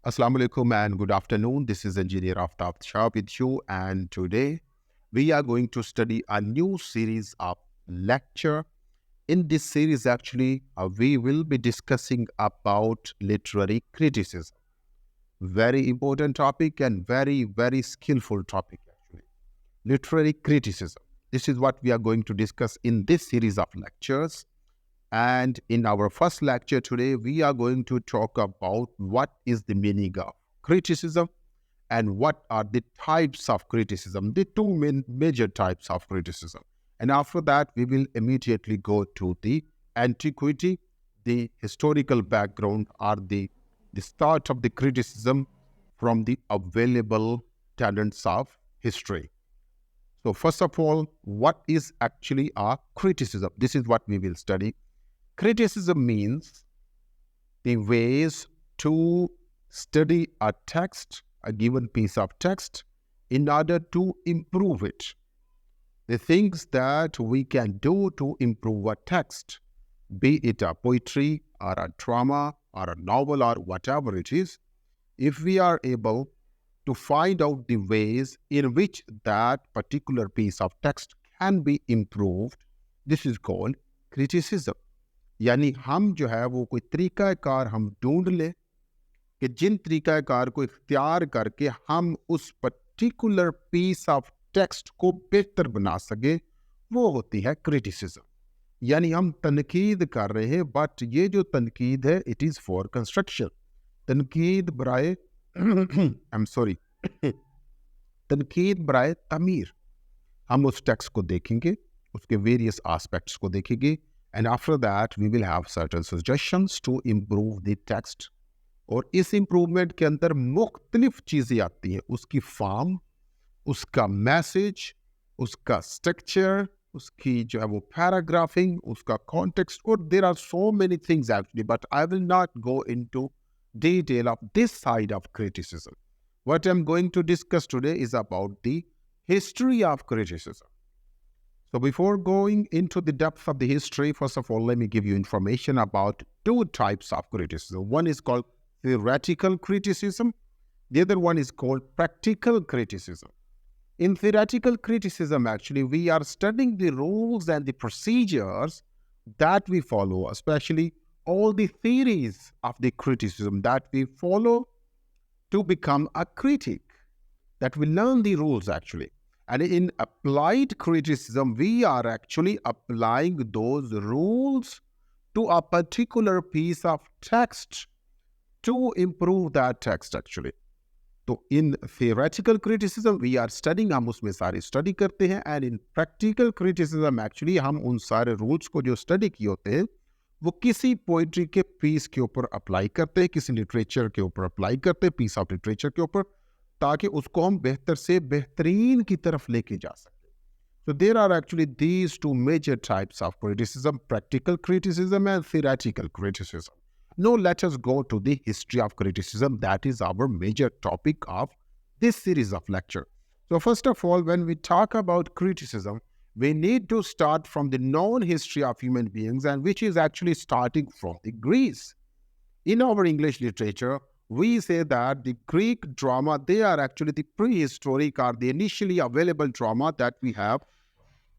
Assalamu alaikum and good afternoon. This is Engineer Aftab Shah with you, and today we are going to study a new series of lecture. In this series, actually, we will be discussing about literary criticism. Very important topic and very skillful topic, actually. Literary criticism. This is what we are going to discuss in this series of lectures. And in our first lecture today, we are going to talk about what is the meaning of criticism and what are the types of criticism, the two major types of criticism. And after that, we will immediately go to the antiquity, the historical background, or the start of the criticism from the available talents of history. So first of all, what is actually a criticism? This is what we will study. Criticism means the ways to study a text, a given piece of text, in order to improve it. The things that we can do to improve a text, be it a poetry or a drama or a novel or whatever it is, if we are able to find out the ways in which that particular piece of text can be improved, this is called criticism. यानी हम जो है वो कोई तरीक़ाकार हम ढूंढ लें कि जिन तरीक़ाकार को इख्तियार करके हम उस पर्टिकुलर पीस ऑफ टेक्स्ट को बेहतर बना सके, वो होती है क्रिटिसिज्म. यानी हम तनकीद कर रहे हैं, बट ये जो तनकीद है इट इज़ फॉर कंस्ट्रक्शन. तनकीद बराए आई एम सॉरी तनकीद बराए तमीर. हम उस टेक्स्ट को देखेंगे, उसके वेरियस एस्पेक्ट्स को देखेंगे, and after that we will have certain suggestions to improve the text. और इस इम्प्रूवमेंट के अंदर मुख्तलिफ चीज़ें आती हैं. उसकी फॉर्म, उसका मैसेज, उसका स्ट्रक्चर, उसकी जो है वो पैराग्राफिंग, उसका कॉन्टेक्स्ट, और there are so many things actually, but I will not go into detail of this side of criticism. What I'm going to discuss today is about the history of criticism. So before going into the depth of the history, first of all, let me give you information about two types of criticism. One is called theoretical criticism. The other one is called practical criticism. In theoretical criticism, actually, we are studying the rules and the procedures that we follow, especially all the theories of the criticism that we follow to become a critic, that we learn the rules actually. And in applied criticism, we are actually applying those rules to a particular piece of text to improve that text actually. So in theoretical criticism, we are studying, हम उसमें सारी study करते हैं, and in practical criticism actually हम उन सारे rules को जो study किए होते हैं वो किसी पोइट्री के पीस के ऊपर अप्लाई करते हैं, किसी लिटरेचर के ऊपर अप्लाई करते हैं, पीस ऑफ लिटरेचर के ऊपर, ताकि उसको हम बेहतर से बेहतरीन की तरफ लेके जा सकें. So there are actually these two major types of criticism, practical criticism and theoretical criticism. Now let us go to the history of criticism. That is our major topic of this series of lecture. So first of all, when we talk about criticism, we need to start from the known history of human beings, and which is actually starting from the Greece. In our English literature, we say that the Greek drama, they are actually the prehistoric or the initially available drama that we have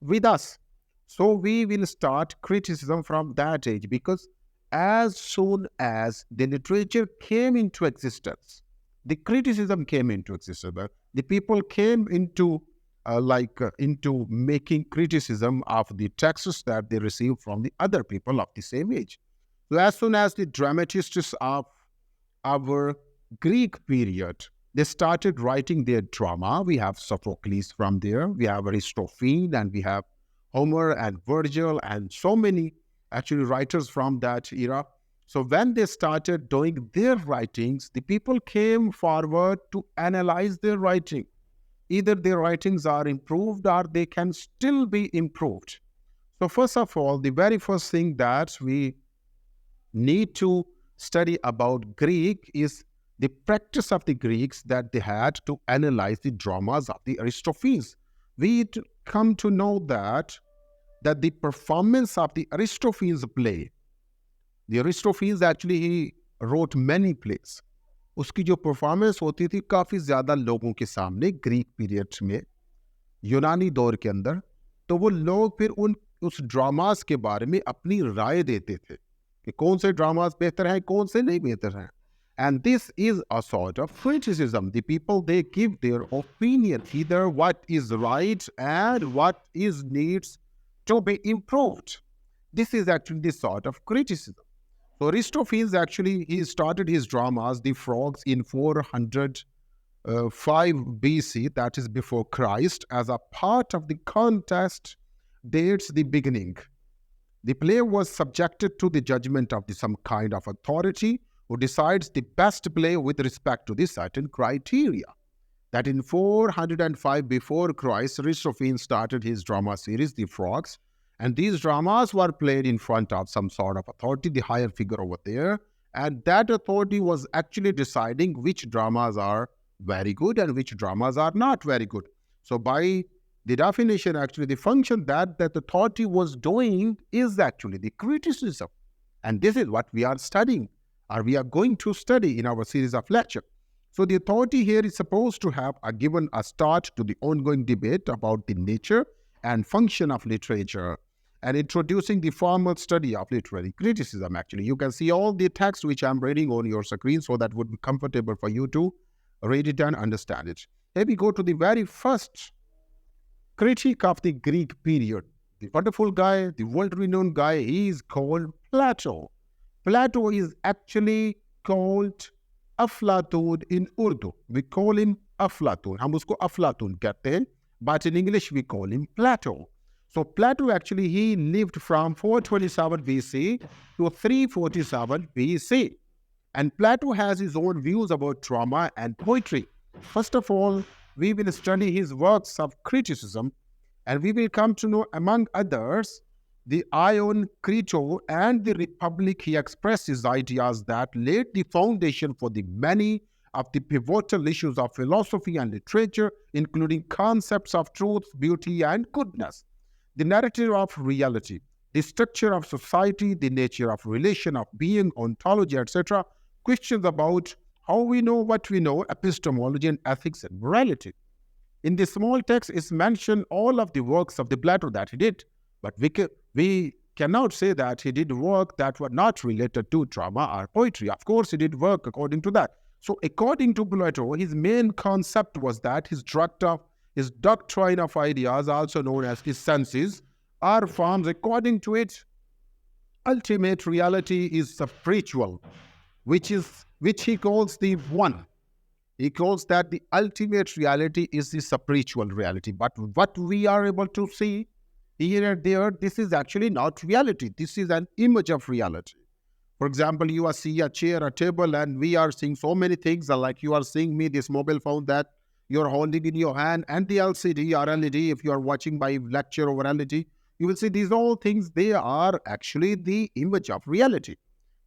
with us. So we will start criticism from that age, because as soon as the literature came into existence, the criticism came into existence. The people came into into making criticism of the texts that they received from the other people of the same age. So as soon as the dramatists of our Greek period, they started writing their drama. We have Sophocles from there, we have Aristophanes, and we have Homer and Virgil and so many actually writers from that era. So when they started doing their writings, the people came forward to analyze their writing. Either their writings are improved or they can still be improved. So first of all, the very first thing that we need to study about Greek is the practice of the Greeks that they had to analyze the dramas of the Aristophanes. We come to know that the performance of the Aristophanes play, the Aristophanes actually he wrote many plays. उसकी जो performance होती थी काफ़ी ज़्यादा लोगों के सामने Greek period में, यूनानी दौर के अंदर, तो वो लोग फिर उस ड्रामास के बारे में अपनी राय देते थे कि कौन से ड्रामास बेहतर हैं, कौन से नहीं बेहतर हैं. And this is a sort of criticism. The people, they give their opinion, either what is right and what is needs to be improved. This is actually the sort of criticism. So Aristophanes actually, he started his dramas, The Frogs, in 405 BC, that is before Christ, as a part of the contest dates the beginning. The play was subjected to the judgment of some kind of authority who decides the best play with respect to the certain criteria. That in 405 before Christ, Aristophanes started his drama series, The Frogs, and these dramas were played in front of some sort of authority, the higher figure over there, and that authority was actually deciding which dramas are very good and which dramas are not very good. So by the definition, actually, the function that the authority was doing is actually the criticism. And this is what we are studying, or we are going to study in our series of lecture. So the authority here is supposed to have given a start to the ongoing debate about the nature and function of literature and introducing the formal study of literary criticism. Actually, you can see all the text which I'm reading on your screen, so that would be comfortable for you to read it and understand it. Here we go to the very first critique of the Greek period. The wonderful guy, the world-renowned guy, he is called Plato. Plato is actually called Aflatun in Urdu. We call him Aflatun. हम उसको Aflatun कहते हैं, but in English we call him Plato. So Plato actually, he lived from 427 BC to 347 BC. And Plato has his own views about drama and poetry. First of all, we will study his works of criticism, and we will come to know, among others, the Ion, Crito, and the Republic. He expressed his ideas that laid the foundation for the many of the pivotal issues of philosophy and literature, including concepts of truth, beauty, and goodness, the narrative of reality, the structure of society, the nature of relation of being, ontology, etc., questions about how we know what we know, epistemology and ethics and morality. In the small text is mentioned all of the works of the Plato that he did, but we cannot say that he did work that were not related to drama or poetry. Of course, he did work according to that. So according to Plato, his main concept was that his doctrine of ideas, also known as his senses, are forms. According to it, ultimate reality is spiritual, which he calls the one. He calls that the ultimate reality is the spiritual reality. But what we are able to see here and there, this is actually not reality. This is an image of reality. For example, you are seeing a chair, a table, and we are seeing so many things. Like you are seeing me, this mobile phone that you're holding in your hand, and the LCD or LED, if you are watching my lecture over LED, you will see these all things, they are actually the image of reality.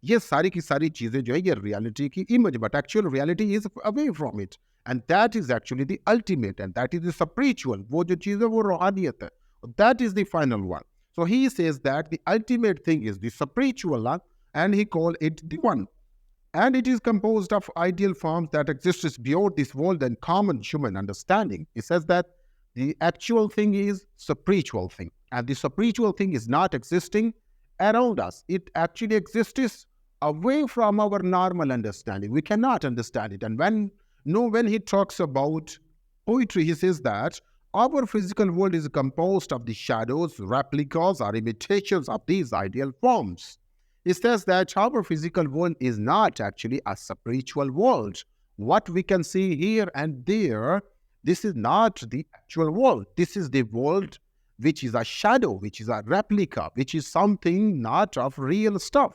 ये सारी की सारी चीजें जो है ये reality की image, but actual reality is away from it, and that is actually the ultimate, and that is the spiritual. वो जो चीज है वो रूहानियत है, that is the final one. So he says that the ultimate thing is the spiritual one, and he call it the one, and it is composed of ideal forms that exist beyond this world and common human understanding. He says that the actual thing is spiritual thing, and the spiritual thing is not existing around us. It actually exists away from our normal understanding. We cannot understand it. And when he talks about poetry, he says that our physical world is composed of the shadows, replicas, or imitations of these ideal forms. He says that our physical world is not actually a spiritual world. What we can see here and there, this is not the actual world. This is the world which is a shadow, which is a replica, which is something not of real stuff.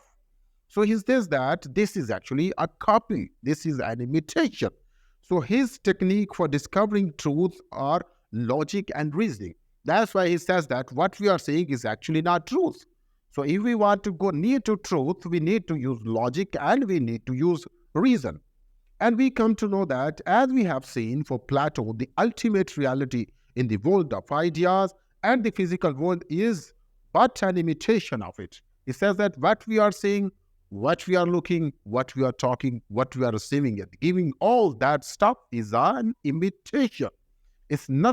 So he says that this is actually a copy. This is an imitation. So his technique for discovering truth are logic and reasoning. That's why he says that what we are saying is actually not truth. So if we want to go near to truth, we need to use logic and we need to use reason. And we come to know that, as we have seen for Plato, the ultimate reality in the world of ideas and the physical world is but an imitation of it. He says that what we are seeing what we are looking, what we are talking, what we are receiving, it. Giving all that stuff is an imitation. It's nothing.